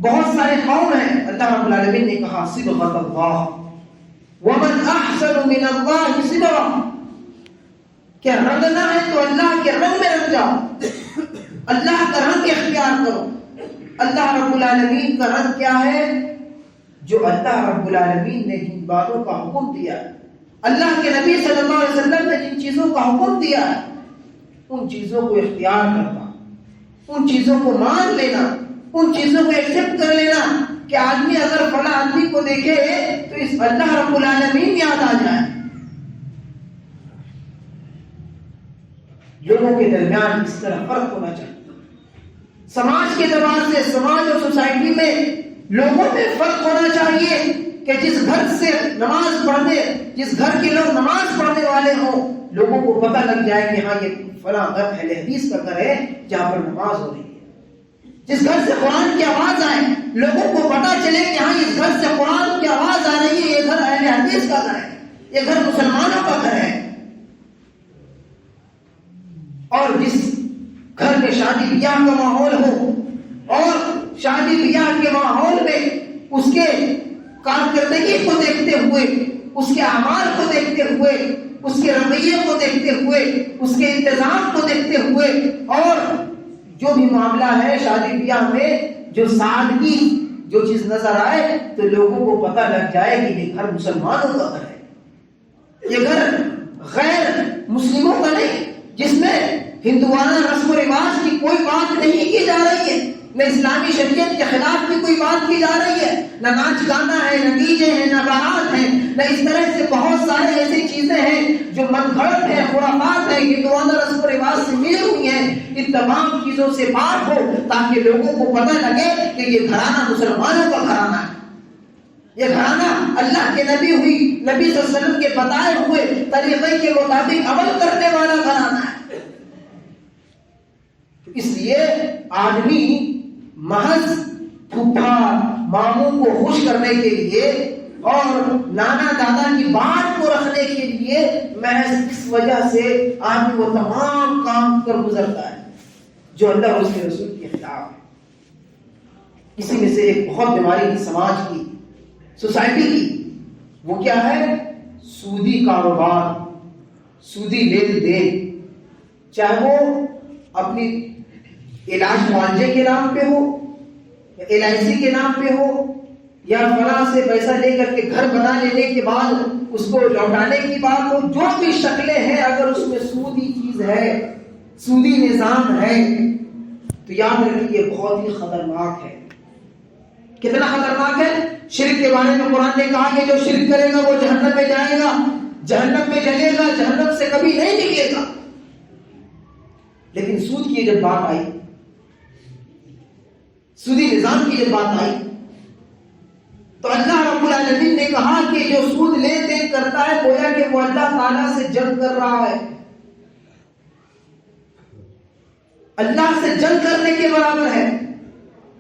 بہت سارے قوم ہیں. اللہ رب العالمین نے کہا صبغۃ اللہ ومن احسن من اللہ صبغہ، کیا رنگنا ہے تو اللہ کے رنگ میں رنگ جاؤ، اللہ کا رنگ اختیار کرو. اللہ رب العالمین کا رنگ کیا ہے؟ جو اللہ رب العالمین نے جن باتوں کا حکم دیا ہے، اللہ کے نبی صلی اللہ علیہ وسلم نے جن چیزوں کا حکم دیا ہے، ان چیزوں کو اختیار کرنا، ان چیزوں کو مان لینا، ان چیزوں کو ایکسپٹ کر لینا کہ آدمی اگر فلاں آدمی کو دیکھے تو اس اللہ رب العالمین یاد آ جائے. لوگوں کے درمیان اس طرح فرق ہونا چاہیے. سماج کے اعتبار سے سماج اور سوسائٹی میں لوگوں میں فرق ہونا چاہیے کہ جس گھر سے نماز پڑھنے، جس گھر کے لوگ نماز پڑھنے والے ہوں، لوگوں کو پتہ لگ جائے کہ ہاں یہ فلاں گھر اہل حدیث کا گھر ہے جہاں پر نماز ہو رہی ہے. جس گھر سے قرآن کی آواز آئے، لوگوں کو پتہ چلے کہ ہاں اس گھر سے قرآن کی آواز آ رہی ہے، یہ گھر اہل حدیث کا گھر ہے، یہ گھر مسلمانوں کا گھر ہے. اور جس گھر میں شادی بیاہ کا ماحول ہو، اور شادی بیاہ کے ماحول میں اس کے کارکردگی کو دیکھتے ہوئے، اس کے اعمال کو دیکھتے ہوئے، اس کے رویے کو دیکھتے ہوئے، اس کے انتظام کو دیکھتے ہوئے، اور جو بھی معاملہ ہے شادی بیاہ میں جو سادگی جو چیز نظر آئے تو لوگوں کو پتہ لگ جائے کہ یہ گھر مسلمانوں کا گھر ہے، یہ گھر غیر مسلموں کا نہیں، جس میں ہندوانہ رسم و رواج کی کوئی بات نہیں کی جا رہی ہے، نہ اسلامی شریعت کے خلاف کی کوئی بات کی جا رہی ہے، نہ ناچ گانا ہے، نہ ڈی جے ہیں، نہ بارات ہیں، نہ اس طرح سے بہت سارے ایسی چیزیں ہیں جو من گھڑت ہیں، خرافات ہیں، ہندوانہ رسم و رواج سے ملی ہوئی ہیں. ان تمام چیزوں سے پاک ہو تاکہ لوگوں کو پتہ لگے کہ یہ گھرانہ مسلمانوں کا گھرانہ ہے، یہ گھرانہ اللہ کے نبی صلی اللہ علیہ وسلم کے بتائے ہوئے طریقے کے مطابق عمل کرنے والا گھرانہ ہے. اس لیے آدمی محض پھوپھا ماموں کو خوش کرنے کے لیے اور نانا دادا کی بات کو رکھنے کے لیے محض اس وجہ سے آدمی وہ تمام کام کر گزرتا ہے جو اللہ اور اس کے رسول کے خلاف ہے. اسی میں سے ایک بہت بیماری کی سماج کی، سوسائٹی کی، وہ کیا ہے؟ سودی کاروبار، سودی لین دین، چاہے وہ اپنی علاج معالجے کے نام پہ ہو، یا LIC کے نام پہ ہو، یا فلاں سے پیسہ لے کر کے گھر بنا لینے کے بعد اس کو لوٹانے کی بات ہو، جو بھی شکلیں ہیں اگر اس میں سودی چیز ہے، سودی نظام ہے تو یاد رکھیے یہ بہت ہی خطرناک ہے. کتنا خطرناک ہے؟ شرک کے بارے میں قرآن نے کہا کہ جو شرک کرے گا وہ جہنم میں جائے گا، جہنم میں جلے گا، جہنم سے کبھی نہیں نکلے گا. لیکن سود کی جب بات آئی، سودی نظام کی جب بات آئی تو اللہ رب العالمین نے کہا کہ جو سود لین دین کرتا ہے گویا کہ وہ اللہ تعالیٰ سے جنگ کر رہا ہے، اللہ سے جنگ کرنے کے برابر ہے.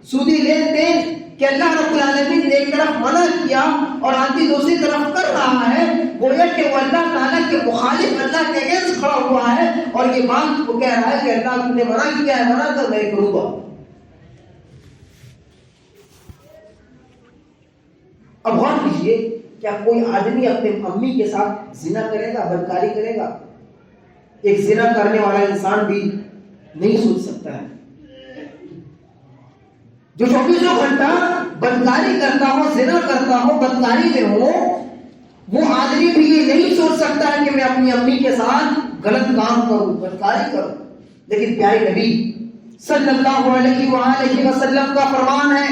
سودی لین دین کہ اللہ رب العالمین نے ایک طرف منع کیا اور آدمی دوسری طرف کر رہا ہے، گویا کہ وہ اللہ تعالیٰ کے مخالف، اللہ کے اگینسٹ کھڑا ہوا ہے اور یہ بات وہ کہہ رہا ہے کہ اللہ نے منع کیا ہے، منع کر میں کروں گا. اب غور کیجیے، کیا کوئی آدمی اپنے امی کے ساتھ زنا کرے گا، بدکاری کرے گا؟ ایک زنا کرنے والا انسان بھی نہیں سوچ سکتا ہے. جو 24 گھنٹہ بدکاری کرتا ہو، زنا کرتا ہو، بدکاری میں ہو، وہ آدمی بھی یہ نہیں سوچ سکتا ہے کہ میں اپنی امی کے ساتھ غلط کام کروں، بدکاری کروں. لیکن پیارے نبی صلی اللہ علیہ وآلہ وسلم کا فرمان ہے،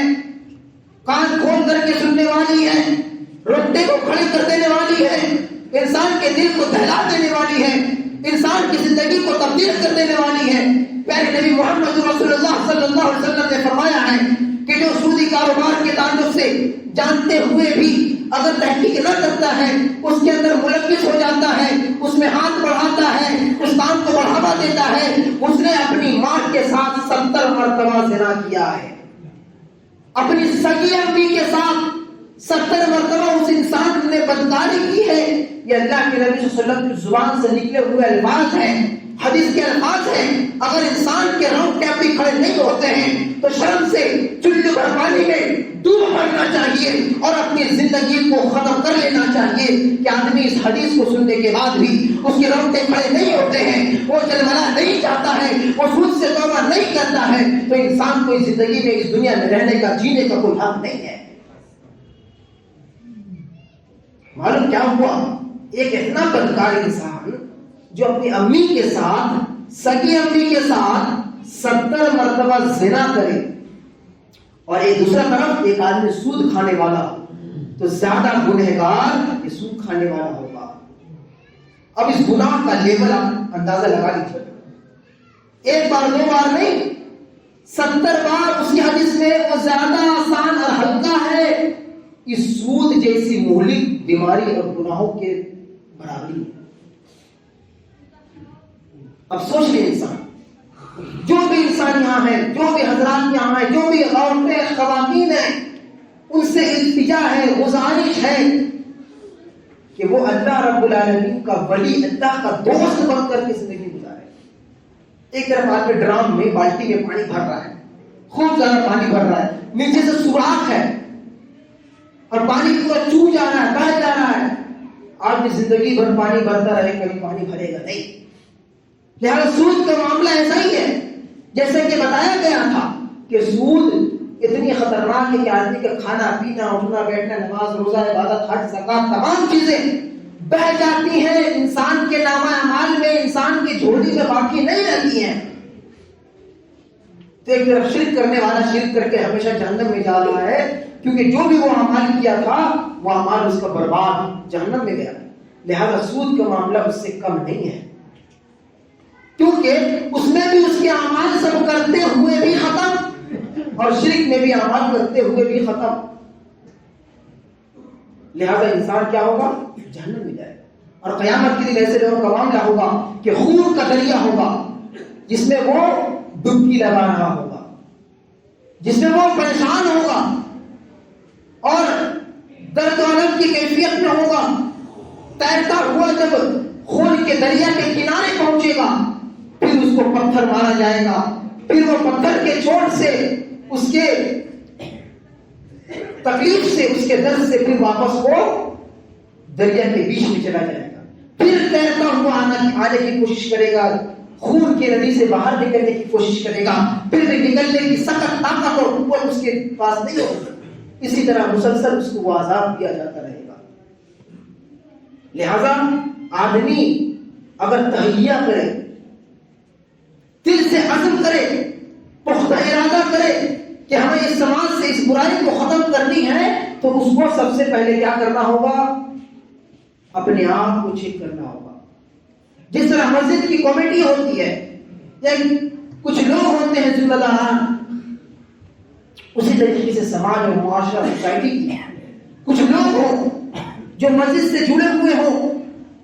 کان کھول کر کے سننے والی ہے، روٹے کو کھڑے کر دینے والی ہے، انسان کے دل کو دہلا دینے والی ہے، انسان کی زندگی کو تبدیل کر دینے والی ہے. پیارے نبی محمد رسول اللہ صلی اللہ علیہ وسلم نے فرمایا ہے کہ جو سودی کاروبار کے تعلق سے جانتے ہوئے بھی اگر تحقیق نہ کرتا ہے، اس کے اندر ملوث ہو جاتا ہے، اس میں ہاتھ بڑھاتا ہے، اس کام کو بڑھاوا دیتا ہے، اس نے اپنی ماں کے ساتھ 70 مرتبہ زنا کیا ہے. اپنی سگی امی کے ساتھ 70 مرتبہ اس انسان نے بدکاری کی ہے. یہ اللہ کے نبی صلی اللہ علیہ وسلم کی زبان سے نکلے ہوئے الفاظ ہیں. حدیث کے الفاظ ہیں اگر انسان کے رونگٹے اپنے کھڑے نہیں ہوتے ہیں تو شرم سے چلو بھر پانی میں ڈوب مرنا چاہیے اور اپنی زندگی کو ختم کر لینا چاہیے کہ آدمی اس حدیث کو سننے کے بعد بھی اس کے رونگٹے کھڑے نہیں ہوتے ہیں، وہ جلملا نہیں چاہتا ہے، وہ خود سے توبہ نہیں کرتا ہے، تو انسان کو اس زندگی میں اس دنیا میں رہنے کا جینے کا کوئی حق نہیں ہے۔ معلوم کیا ہوا؟ ایک اتنا بدکار انسان جو اپنی امی کے ساتھ، سگی امی کے ساتھ 70 مرتبہ زنا کرے اور ایک دوسرا طرف ایک آدمی سود کھانے والا ہو، تو زیادہ گنہگار یہ سود کھانے والا ہوگا۔ اب اس گناہ کا لیول آپ اندازہ لگا لیجیے، ایک بار دو بار نہیں، 70 بار اس کی حدیث میں وہ زیادہ آسان اور ہلکا ہے اس سود جیسی مہلک بیماری اور گناہوں کے برابری ہے۔ اب سوچ لیں انسان، جو بھی انسان یہاں ہے، جو بھی حضرات یہاں ہیں، جو بھی عورتیں خواتین ہیں، ان سے التجا ہے، گزارش ہے کہ وہ اللہ رب العالمین کا ولی، اللہ کا دوست بن کر کے زندگی گزارے۔ ایک طرف آپ کے ڈرام میں بالٹی میں پانی بھر رہا ہے، خوب زیادہ پانی بھر رہا ہے، نیچے سے سوراخ ہے اور پانی پورا چو جا رہا ہے، بہہ جا رہا ہے۔ آپ کی زندگی بھر پانی بھرتا رہے، کبھی پانی بھرے گا نہیں۔ لہذا سود کا معاملہ ایسا ہی ہے، جیسے کہ بتایا گیا تھا کہ سود اتنی خطرناک ہے کہ آدمی کا کھانا پینا، اٹھنا بیٹھنا، نماز روزہ عبادت حج زکات تمام چیزیں بہہ جاتی ہیں، انسان کے نامہ اعمال میں، انسان کی جھولی میں باقی نہیں رہتی ہیں۔ تو ایک طرف شرک کرنے والا شرک کر کے ہمیشہ جہنم میں جا رہا ہے، کیونکہ جو بھی وہ اعمال کیا تھا وہ اعمال اس کا برباد جہنم میں گیا۔ لہذا سود کا معاملہ اس سے کم نہیں ہے، کیونکہ اس میں بھی اس کے اعمال سب کرتے ہوئے بھی ختم اور شرک میں بھی اعمال کرتے ہوئے بھی ختم۔ لہذا انسان کیا ہوگا؟ جہنم میں جائے گا، اور قیامت کے دن ایسے لوگوں کا معاملہ ہوگا کہ خون کا دریا ہوگا جس میں وہ ڈبکی لگا رہا ہوگا، جس میں وہ پریشان ہوگا اور درد و الم کی کیفیت میں ہوگا۔ تیرتا ہوا جب خون کے دریا کے کنارے پہنچے گا، پھر اس کو پتھر مارا جائے گا، پھر وہ پتھر کے چوٹ سے، اس کے تکلیف سے، اس کے درد سے پھر واپس وہ دریا کے بیچ میں چلا جائے گا، پھر تیرتا ہوا آنے کی کوشش کرے گا، خون کی ندی سے باہر نکلنے کی کوشش کرے گا، پھر بھی نکلنے کی سخت طاقت اور قوت اس کے پاس نہیں ہوگی۔ اسی طرح مسلسل اس کو وہ عذاب دیا جاتا رہے گا۔ لہذا آدمی اگر تہیہ کرے، دل سے عزم کرے، پختہ ارادہ کرے کہ ہمیں اس سماج سے اس برائی کو ختم کرنی ہے، تو اس کو سب سے پہلے کیا کرنا ہوگا؟ اپنے آپ کو چیک کرنا ہوگا۔ جس طرح مسجد کی کمیٹی ہوتی ہے یا کچھ لوگ ہوتے ہیں ذمہ داران، اسی طریقے سے سماج اور معاشرہ سوسائٹی کی کچھ لوگ ہوں جو مسجد سے جڑے ہوئے ہوں،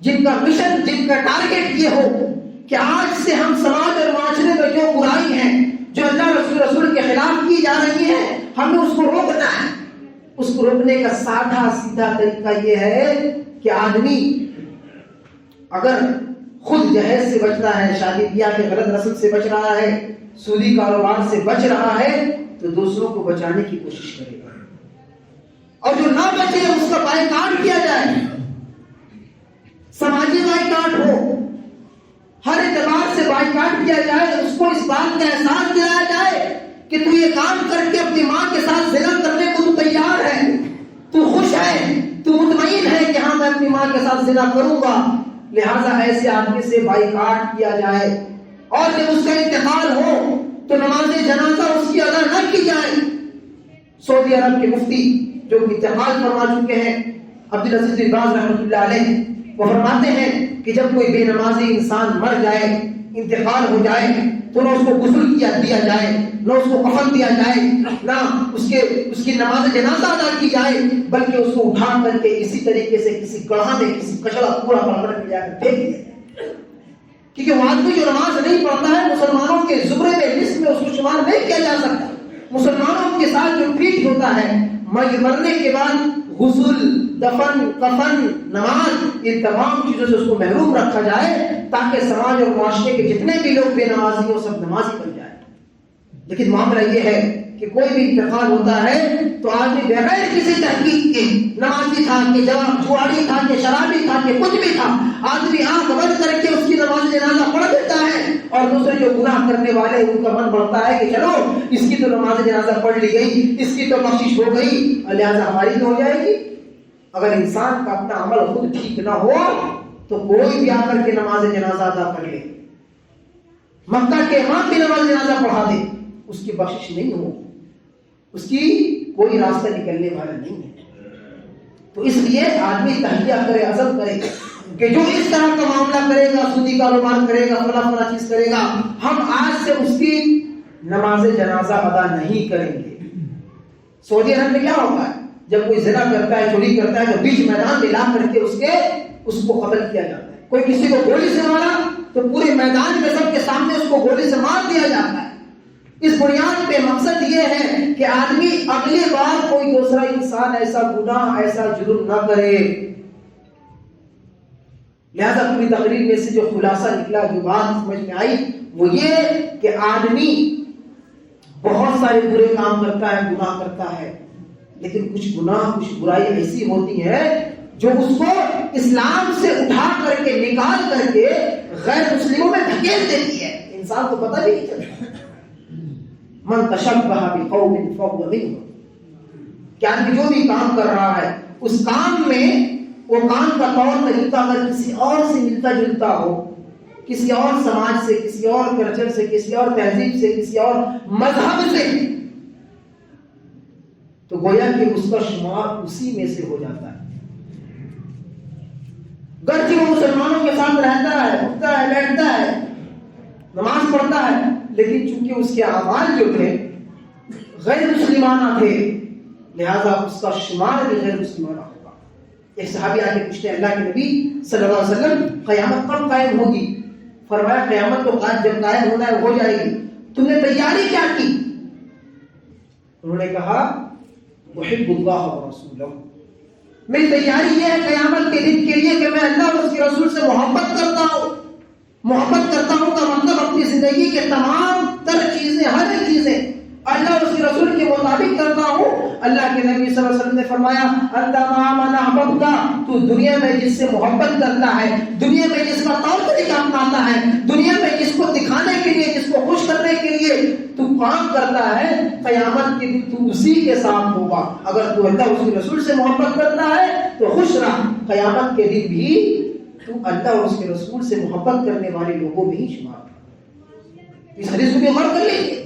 جن کا مشن، جن کا ٹارگٹ یہ ہو کہ آج سے ہم سماج اور معاشرے میں جو برائی ہیں، جو اللہ رسول کے خلاف کی جا رہی ہیں، ہمیں اس کو روکنا ہے۔ اس کو روکنے کا سادہ سیدھا طریقہ یہ ہے کہ آدمی اگر خود جہیز سے بچ رہا ہے، شادی بیاہ کے غلط رسم سے بچ رہا ہے، سودی کاروبار سے بچ رہا ہے، تو دوسروں کو بچانے کی کوشش کرے گا، اور جو نہ بچے اس کا بائیکاٹ کیا جائے، سماجی بائیکاٹ ہو، ہر اعتبار سے بائیکاٹ کیا جائے، اس کو اس بات کا احساس دلایا جائے کہ تو یہ کام کر کے اپنی ماں کے ساتھ زنا کرنے کو تو تیار ہے، تو خوش ہے، تو مطمئن ہے کہ ہاں میں اپنی ماں کے ساتھ زنا کروں گا، لہذا ایسے آدمی سے بائیکاٹ کیا جائے، اور جب اس کا انتقال ہو تو نماز جنازہ اس کی ادا نہ کی جائے۔ سعودی عرب کے مفتی جو انتقال فرما چکے ہیں، عبدالعزیز بن باز رحمۃ اللہ علیہ، وہ فرماتے ہیں کہ جب کوئی بے نمازی انسان مر جائے، انتقال ہو جائے، تو نہ اس کو غسل دیا جائے، نہ اس کو کفن دیا جائے، نہ اس کی نماز جنازہ ادا کی جائے، بلکہ اس کو اٹھا کر کے اسی طریقے سے کسی گڑھا میں، کسی کچڑا پورا پکڑ کے جا کر پھینک دیا جائے، کیونکہ وہ آدمی جو نماز نہیں پڑھتا ہے مسلمانوں کے زمرے میں، لسٹ میں اس کو شمار نہیں کیا جا سکتا۔ مسلمانوں کے ساتھ جو ٹریٹ ہوتا ہے، مرنے کے بعد غسل، دفن، کفن، نماز، یہ تمام چیزوں سے اس کو محروم رکھا جائے، تاکہ سماج اور معاشرے کے جتنے بھی لوگ بے نمازی ہو سب نمازی بن جائیں. لیکن معاملہ یہ ہے کہ کوئی بھی انتقال ہوتا ہے تو آدمی بغیر کسی تحقیق کے نمازی تھا کہ جواری تھا کہ شرابی تھا کہ کچھ بھی تھا، آدمی آنکھ بند کر کے اس کی نماز جنازہ پڑھ دیتا ہے، اور دوسرے جو گناہ کرنے والے ان کا من بڑھتا ہے کہ چلو اس کی تو نماز جنازہ پڑھ لی گئی، اس کی تو بخشش ہو گئی، لہٰذا ہماری بھی ہو جائے گی. اگر انسان کا اپنا عمل خود ٹھیک نہ ہو تو کوئی بھی آ کر کے نماز جنازہ ادا کر لے، مکہ کے امام بھی نماز جنازہ پڑھا دے، اس کی بخشش نہیں ہو، اس کی کوئی راستہ نکلنے والا نہیں ہے. تو اس لیے آدمی تہیہ کرے، عزم کرے کہ جو اس طرح کا معاملہ کرے گا، سودی کاروبار کرے گا، فلاں چیز کرے گا، ہم آج سے اس کی نماز جنازہ ادا نہیں کریں گے. سعودی عرب میں کیا ہوتا ہے؟ جب کوئی زنا کرتا ہے، چوری کرتا ہے، تو بیچ میدان میں لا کر کے اس کو قتل کیا جاتا ہے. کوئی کسی کو گولی سے مارا تو پورے میدان میں سب کے سامنے اس کو گولی سے مار دیا جاتا ہے. اس بنیاد پہ مقصد یہ ہے کہ آدمی اگلی بار کوئی دوسرا انسان ایسا گناہ، ایسا جرم نہ کرے. لہذا پوری تقریر میں سے جو خلاصہ نکلا، جو بات سمجھ میں آئی وہ یہ کہ آدمی بہت سارے برے کام کرتا ہے، گناہ کرتا ہے، لیکن کچھ گناہ، کچھ برائی ایسی ہوتی ہے جو اس کو اسلام سے اٹھا کر کے، نکال کر کے غیر مسلموں میں دھکیل دیتی ہے. انسان کو پتہ بھی نہیں چلتا. من تشبہ بقوم فهو منهم، کہ آدمی جو بھی کام کر رہا ہے اس کام میں وہ کام کا طور طریقہ اگر کسی اور سے ملتا جلتا ہو، کسی اور سماج سے، کسی اور کلچر سے، کسی اور تہذیب سے، کسی اور مذہب سے، تو گویا کہ اس کا شمار اسی میں سے ہو جاتا ہے. گرچہ وہ مسلمانوں کے ساتھ رہتا ہے، اٹھتا ہے، بیٹھتا ہے، نماز پڑھتا ہے، لیکن چونکہ اس کے اعمال جو تھے غیر مسلمانہ تھے، لہذا اس کا شمار بھی غیر مسلمانہ ہوگا. ایک صحابی آ کے پوچھتے ہیں اللہ کے نبی صلی اللہ علیہ وسلم قیامت کب قائم ہوگی؟ فرمایا قیامت تو جب قائم ہونا ہے ہو جائے گی، تم نے تیاری کیا کی؟ انہوں نے کہا احب اللہ ورسولہ، میری تیاری یہ ہے قیامت کے دن کے لیے کہ میں اللہ اور اس کے رسول سے محبت کرتا ہوں. محبت کرتا ہوں کا مطلب اپنی زندگی کے تمام تر چیزیں، ہر ایک چیزیں اللہ اور اس کے رسول کے مطابق کرتا ہوں. اللہ کے نبی صلی اللہ علیہ وسلم نے فرمایا انت مع من احببت، تو دنیا میں جس سے محبت کرتا ہے، دنیا میں جس کا طور طریقہ اپناتا ہے، دنیا میں جس کو دکھانے کے لیے، جس کو خوش کرنے کے لیے تو کام کرتا ہے، قیامت کے دن تو اسی کے ساتھ ہوگا. اگر تو اللہ اور اس کے رسول سے محبت کرتا ہے تو خوش رہ، قیامت کے دن بھی تو اللہ اور اس کے رسول سے محبت کرنے والے لوگوں میں ہی شمار. اس حدیث کو بھی غور کر لیجیے.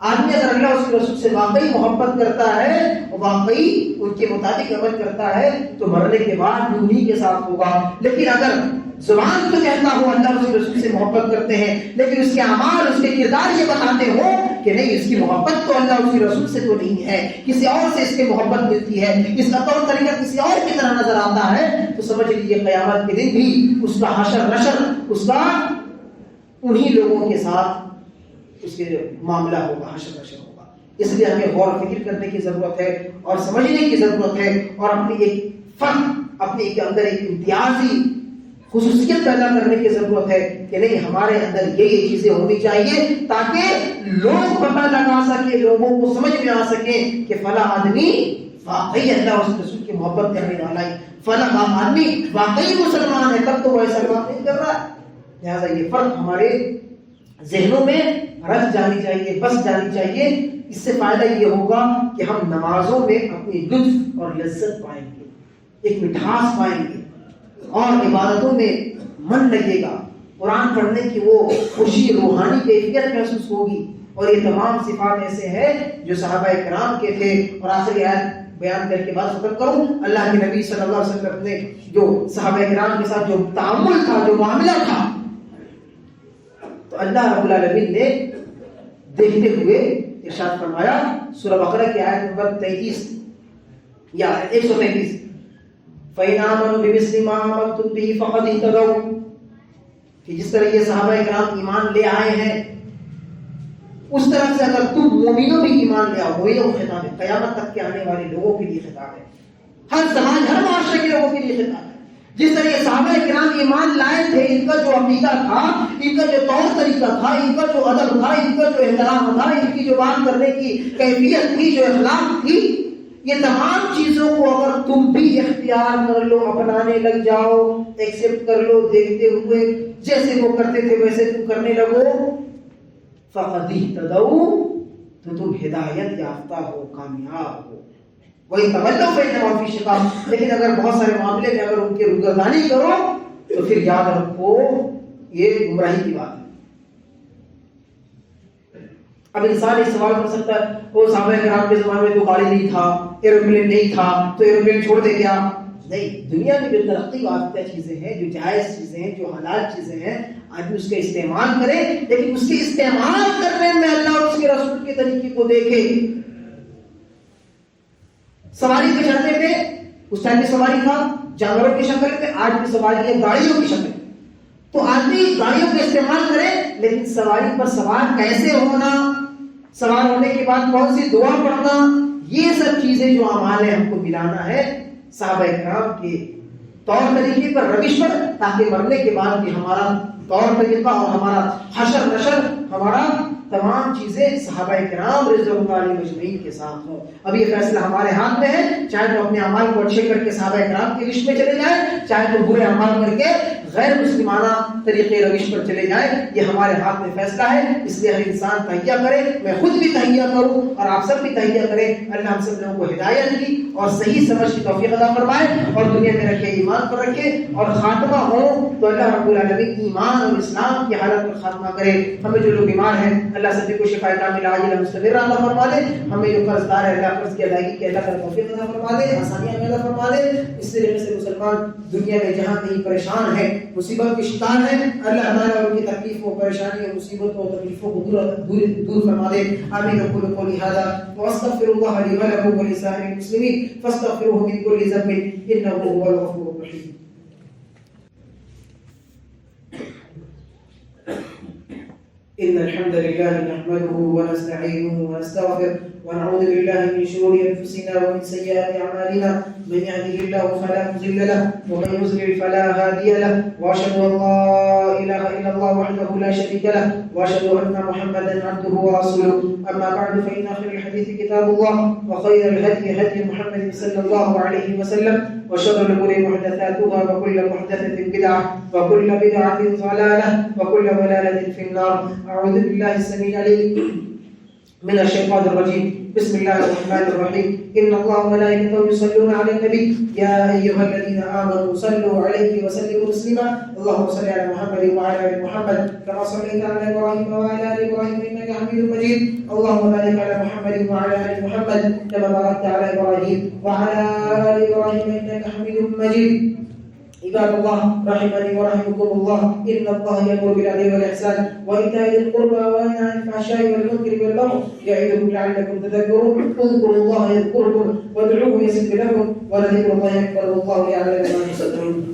آدمی اگر اللہ اور اس کے رسول سے واقعی محبت کرتا ہے اور واقعی ان کے مطابق عمل کرتا ہے تو مرنے کے بعد بھی انہی کے ساتھ ہوگا. لیکن اگر زبان تو کہتا ہو اللہ اور اس کے رسول سے محبت کرتے ہیں، لیکن اس کے اعمال، اس کے کردار یہ بتاتے ہو کہ نہیں، اس کی محبت تو اللہ اور اس کے رسول سے تو نہیں ہے، کسی اور سے اس کی محبت ملتی ہے، اس کا طور طریقہ کسی اور کی طرح نظر آتا ہے، تو سمجھ لیجیے قیامت کے دن بھی اس کا حشر نشر، اس کا انہی لوگوں کے ساتھ اس کے معاملہ ہوگا، حشر نشر ہوگا. اس لیے ہمیں غور و فکر کرنے کی ضرورت ہے اور سمجھنے کی ضرورت ہے، اور اپنی ایک فرق، اپنے کے اندر ایک امتیازی خصوصیت پیدا کرنے کی ضرورت ہے کہ نہیں، ہمارے اندر یہ چیزیں ہونی چاہیے تاکہ لوگ پتہ لگا سکے، لوگوں کو سمجھ میں آ سکے کہ فلاں آدمی واقعی اللہ اور اس کے رسول کی محبت کرنے والا ہے، فلاں آدمی واقعی مسلمان ہے، تب تو وہ ایسا کام نہیں کر رہا. لہٰذا یہ فرق ہمارے ذہنوں میں رچ جانی چاہیے، بس جانی چاہیے. اس سے فائدہ یہ ہوگا کہ ہم نمازوں میں اپنی لطف اور لذت پائیں گے، ایک مٹھاس پائیں گے، اور عبادتوں میں من لگے گا، قرآن پڑھنے کی وہ خوشی، روحانی کیفیت محسوس ہوگی. اور یہ تمام صفات ایسے ہیں جو صحابہ کرام کے تھے. اور آخری آیت بیان کر کے بعد ختم کروں. اللہ کے نبی صلی اللہ علیہ وسلم نے جو صحابہ کرام کے ساتھ جو تعامل تھا، جو معاملہ تھا، تو اللہ رب العالمین نے دیکھتے ہوئے ارشاد فرمایا سورہ بقرہ کی آیت نمبر 33 یا 133 فَإِنْ آمَنُوا بِمِثْلِ مَا آمَنْتُمْ بِهِ فَقَدِ اهْتَدَوْا، کہ جس طرح یہ صحابہ کرام ایمان لے آئے ہیں اس طرح سے اگر تم مومنوں بھی ایمان لے آؤ. وہی وہ خطاب ہے، قیامت تک کے آنے والے لوگوں کے لیے خطاب ہے، ہر سماج، ہر معاشرے کے لوگوں کے لیے خطاب ہے. جس طرح یہ صحابہ کرام ایمان لائے تھے، ان کا جو عقیدہ تھا، ان کا جو طور طریقہ تھا، ان کا جو ادب تھا، ان کا جو احترام تھا، ان کی جو بات کرنے کی کیفیت تھی، جو اخلاق تھی، یہ تمام چیزوں کو اگر تم بھی اختیار کر لو، اپنانے لگ جاؤ، ایکسپٹ کر لو، دیکھتے ہوئے جیسے وہ کرتے تھے ویسے تم کرنے لگو، فقد اہتدوا، تو تم ہدایت یافتہ ہو، کامیاب ہو۔ وہی تولوا فإنما فی شقاق، لیکن اگر بہت سارے معاملے میں اگر ان کی روگردانی کرو تو پھر یاد رکھو یہ گمراہی کی بات ہے۔ اب انسان ایک سوال کر سکتا ہے، وہ صحابہ کرام کے زمانے میں تو گاڑی نہیں تھا، ایروپلین نہیں تھا، تو ایروپلین چھوڑ دے گیا؟ نہیں، دنیا میں جو ترقی یافتہ چیزیں ہیں، جو جائز چیزیں ہیں، جو حلال چیزیں ہیں، آدمی اس کا استعمال کرے، لیکن اس کے استعمال کرنے میں اللہ اور اس کے رسول کے طریقے کو دیکھے۔ سواری پہ چڑھنے پہ اس ٹائم بھی سواری تھا جانوروں کی شکل میں، آج بھی سواری ہے گاڑیوں کی شکل میں، تو آدمی گاڑیوں کا استعمال کرے، لیکن سواری پر سوار کیسے ہونا، سوار ہونے کے بعد کون سی دعا پڑھنا، یہ سب چیزیں جو اعمال ہے ہم کو ملانا ہے صحابہ کرام کے طور طریقے پر، روش پر، تاکہ مرنے کے بعد بھی ہمارا طور طریقہ اور ہمارا حشر نشر، ہمارا تمام چیزیں صحابہ کرام رضی اللہ علیہ مجمعین کے ساتھ ہوں۔ اب یہ فیصلہ ہمارے ہاتھ میں ہے، چاہے تو اپنے اعمال کو اچھے کر کے صحابہ کرام کی لسٹ میں چلے جائیں، چاہے تو برے اعمال کر کے غیر مسلمانہ طریقے روش پر چلے جائیں، یہ ہمارے ہاتھ میں فیصلہ ہے۔ اس لیے ہر انسان تہیہ کرے، میں خود بھی تہیہ کروں اور آپ سب بھی تہیہ کریں۔ اللہ ہم سب لوگوں کو ہدایت کی اور صحیح سمجھ کی توفیق عطا فرمائے، اور دنیا میں رکھے، ایمان پر رکھے، اور خاتمہ ہو تو اللہ رب العالمین ایمان اور اسلام کی حالت میں خاتمہ کرے۔ ہمیں جو لوگ بیمار ہیں اللہ سبھی کو شفا کاملہ عاجلہ مستمرہ عطا فرما دے، ہمیں جو قرض دار ہے اللہ قرض کی ادائیگی کی اللہ کا توفیق عطا فرما دے، آسانیاں عطا فرما دے۔ اس طریقے سے مسلمان دنیا میں جہاں کہیں پریشان ہے، مصیبت کے شکار ہے، اللہ تعالیٰ ان کی تکلیفوں، پریشانیوں، مصیبتوں اور تکلیفوں کو دور فرما دے۔ آمین۔ اقول قولی ھذا واستغفر الله لي ولكم ولسائر المسلمين فاستغفروه من كل ذنب انه هو الغفور الرحيم۔ إن الحمد لله نحمده ونستعينه ونستغفره ونعوذ بالله من شرور أنفسنا ومن سيئات أعمالنا، من يهده الله فلا مضل له ومن يضلل فلا هادي له، وأشهد أن لا إله إلا الله وحده لا شريك له، وأشهد أن محمدا عبده ورسوله. أما بعد فإن خير الحديث كتاب الله، وخير الهدي هدي محمد صلى الله عليه وسلم، وشر الأمور محدثاتها، وكل محدثة بدعة، وكل بدعة ضلالة، وكل ضلالة في النار. أعوذ بالله السميع العليم من الشيطان الرجيم. بسم الله الرحمن الرحيم. إن الله وملائكته يصلون على النبي يا أيها الذين آمنوا صلوا عليه وسلموا تسليما. اللهم صل على محمد وعلى آل محمد كما صليت على إبراهيم وعلى آل إبراهيم إنك حميد مجيد. اللهم بارك على محمد وعلى آل محمد كما باركت على إبراهيم وعلى آل إبراهيم إنك حميد مجيد. عباد الله رحمني ورحمكم الله، إن الله يأمر بالعدل والإحسان وإيتاء ذي القربى وينهى عن الفحشاء والمنكر والبغي يعظكم لعلكم تذكرون. اذكروا الله يذكركم وادعوه يستجب لكم ولذكر الله أكبر والله يعلم ما تصنعون.